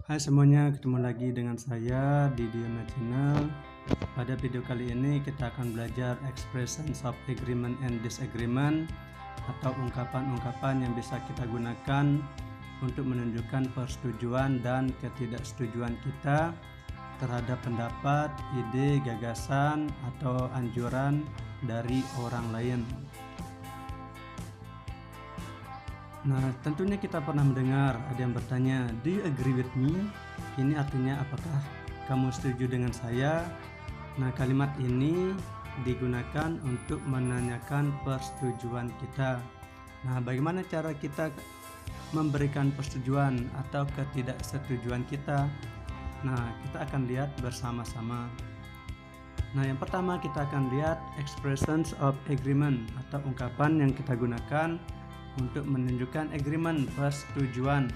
Hai semuanya, ketemu lagi dengan saya di Diana Channel. Pada video kali ini kita akan belajar expressions of agreement and disagreement, atau ungkapan-ungkapan yang bisa kita gunakan untuk menunjukkan persetujuan dan ketidaksetujuan kita terhadap pendapat, ide, gagasan, atau anjuran dari orang lain. Nah, tentunya kita pernah mendengar ada yang bertanya, "Do you agree with me?" Ini artinya apakah kamu setuju dengan saya? Nah, kalimat ini digunakan untuk menanyakan persetujuan kita. Nah, bagaimana cara kita memberikan persetujuan atau ketidaksetujuan kita? Nah, kita akan lihat bersama-sama. Nah, yang pertama kita akan lihat expressions of agreement atau ungkapan yang kita gunakan untuk menunjukkan agreement, persetujuan.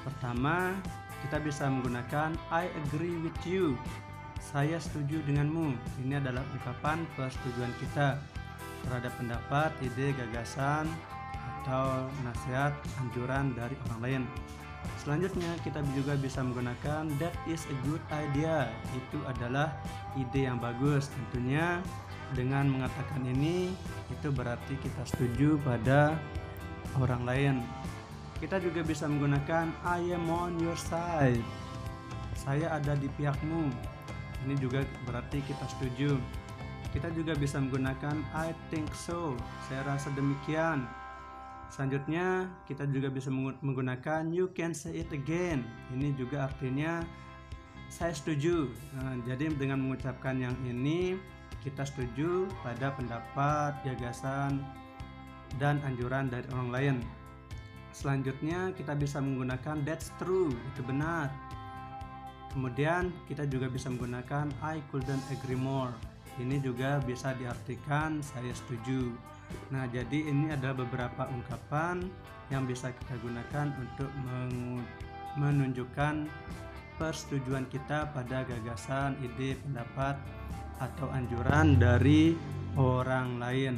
Pertama, kita bisa menggunakan I agree with you. Saya setuju denganmu. Ini adalah ungkapan persetujuan kita terhadap pendapat, ide, gagasan, atau nasihat, anjuran dari orang lain. Selanjutnya, kita juga bisa menggunakan that is a good idea. Itu adalah ide yang bagus. Tentunya dengan mengatakan ini, itu berarti kita setuju pada orang lain. Kita juga bisa menggunakan I am on your side. Saya ada di pihakmu. Ini juga berarti kita setuju. Kita juga bisa menggunakan I think so. Saya rasa demikian. Selanjutnya kita juga bisa menggunakan you can say it again. Ini juga artinya saya setuju. Nah, jadi dengan mengucapkan yang ini kita setuju pada pendapat, gagasan, dan anjuran dari orang lain. Selanjutnya kita bisa menggunakan that's true, itu benar. Kemudian kita juga bisa menggunakan I couldn't agree more. Ini juga bisa diartikan saya setuju. Nah, jadi ini adalah beberapa ungkapan yang bisa kita gunakan untuk menunjukkan persetujuan kita pada gagasan, ide, pendapat, atau anjuran dari orang lain.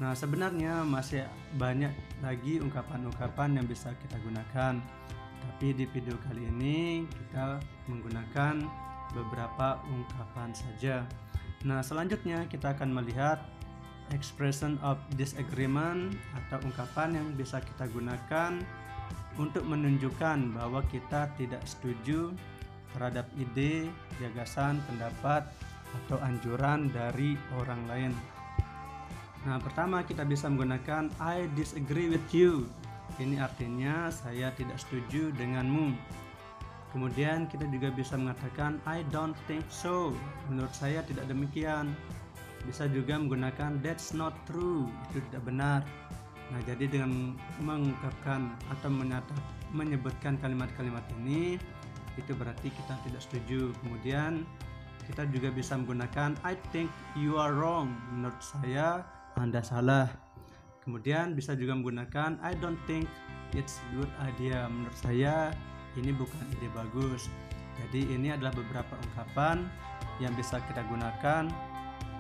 Nah, sebenarnya masih banyak lagi ungkapan-ungkapan yang bisa kita gunakan, tapi di video kali ini kita menggunakan beberapa ungkapan saja. Nah, selanjutnya kita akan melihat expression of disagreement atau ungkapan yang bisa kita gunakan untuk menunjukkan bahwa kita tidak setuju terhadap ide, gagasan, pendapat, atau anjuran dari orang lain. Nah, pertama kita bisa menggunakan I disagree with you. Ini artinya saya tidak setuju denganmu. Kemudian kita juga bisa mengatakan I don't think so. Menurut saya tidak demikian. Bisa juga menggunakan that's not true. Itu tidak benar. Nah, jadi dengan mengungkapkan atau menyebutkan kalimat-kalimat ini, itu berarti kita tidak setuju. Kemudian kita juga bisa menggunakan I think you are wrong. Menurut saya Anda salah. Kemudian bisa juga menggunakan I don't think it's a good idea. Menurut saya ini bukan ide bagus. Jadi ini adalah beberapa ungkapan yang bisa kita gunakan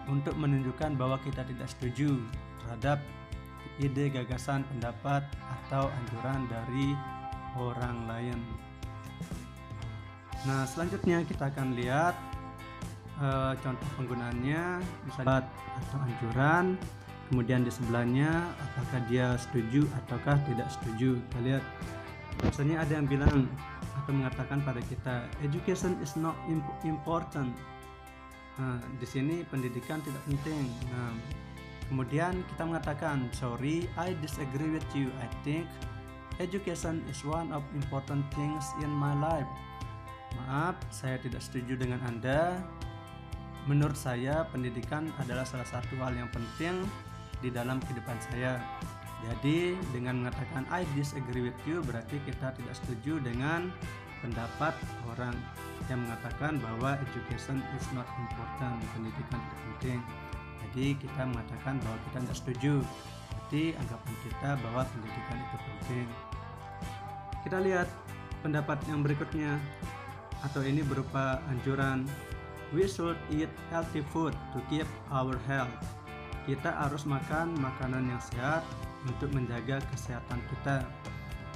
untuk menunjukkan bahwa kita tidak setuju terhadap ide, gagasan, pendapat, atau anjuran dari orang lain. Nah, selanjutnya kita akan lihat contoh penggunaannya, misalnya atau anjuran. Kemudian di sebelahnya apakah dia setuju ataukah tidak setuju. Kita lihat, misalnya ada yang bilang atau mengatakan pada kita education is not important. Nah, di sini pendidikan tidak penting. Nah, kemudian kita mengatakan sorry, I disagree with you. I think education is one of important things in my life. Maaf, saya tidak setuju dengan Anda. Menurut saya pendidikan adalah salah satu hal yang penting di dalam kehidupan saya. Jadi dengan mengatakan I disagree with you berarti kita tidak setuju dengan pendapat orang yang mengatakan bahwa education is not important, pendidikan tidak penting. Jadi kita mengatakan bahwa kita tidak setuju. Berarti anggapan kita bahwa pendidikan itu penting. Kita lihat pendapat yang berikutnya, atau ini berupa anjuran. We should eat healthy food to keep our health. Kita harus makan makanan yang sehat untuk menjaga kesehatan kita.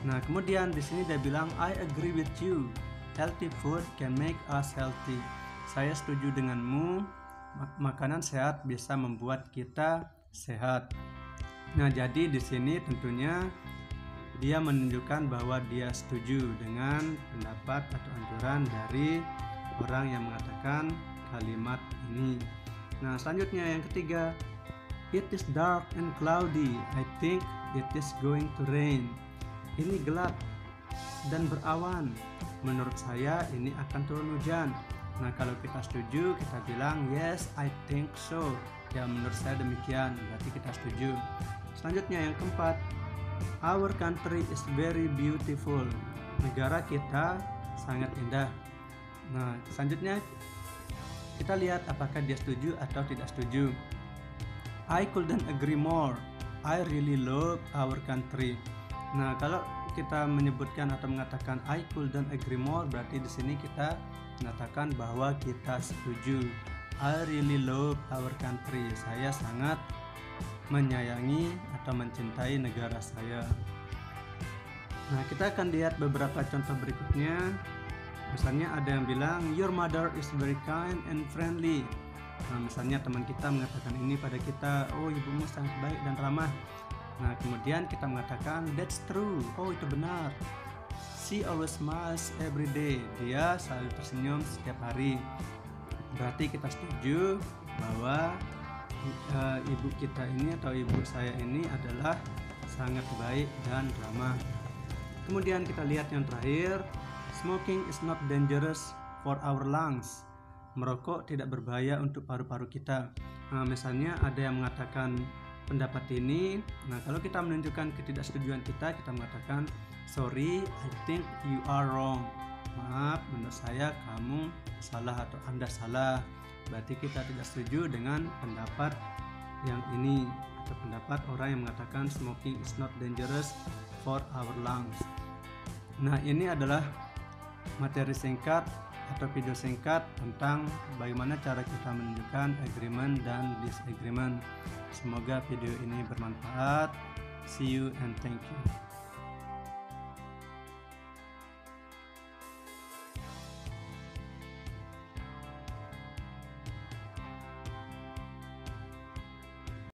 Nah, kemudian di sini dia bilang I agree with you. healthy food can make us healthy. Saya setuju denganmu, makanan sehat bisa membuat kita sehat. Nah, jadi di sini tentunya dia menunjukkan bahwa dia setuju dengan pendapat atau anjuran dari orang yang mengatakan kalimat ini. Nah, selanjutnya yang ketiga, it is dark and cloudy. I think it is going to rain. Ini gelap dan berawan. Menurut saya ini akan turun hujan. Nah, kalau kita setuju, kita bilang yes, I think so. Ya, menurut saya demikian, berarti kita setuju. Selanjutnya yang keempat, our country is very beautiful. Negara kita sangat indah. Nah, selanjutnya kita lihat apakah dia setuju atau tidak setuju. I couldn't agree more. I really love our country. Nah, kalau kita menyebutkan atau mengatakan I couldn't agree more, berarti di sini kita mengatakan bahwa kita setuju. I really love our country. Saya sangat menyayangi atau mencintai negara saya. Nah, kita akan lihat beberapa contoh berikutnya. Misalnya ada yang bilang your mother is very kind and friendly. Nah, misalnya teman kita mengatakan ini pada kita, oh ibumu sangat baik dan ramah. Nah, kemudian kita mengatakan that's true. Oh, itu benar. She always smiles every day. Dia selalu tersenyum setiap hari. Berarti kita setuju bahwa ibu kita ini atau ibu saya ini adalah sangat baik dan ramah. Kemudian kita lihat yang terakhir, smoking is not dangerous for our lungs. Merokok tidak berbahaya untuk paru-paru kita. Nah, misalnya ada yang mengatakan pendapat ini. Nah, kalau kita menunjukkan ketidaksetujuan kita mengatakan sorry, I think you are wrong. Maaf, menurut saya kamu salah atau Anda salah. Berarti kita tidak setuju dengan pendapat yang ini atau pendapat orang yang mengatakan smoking is not dangerous for our lungs. Nah, ini adalah materi singkat atau video singkat tentang bagaimana cara kita menunjukkan agreement dan disagreement. Semoga video ini bermanfaat. See you and thank you.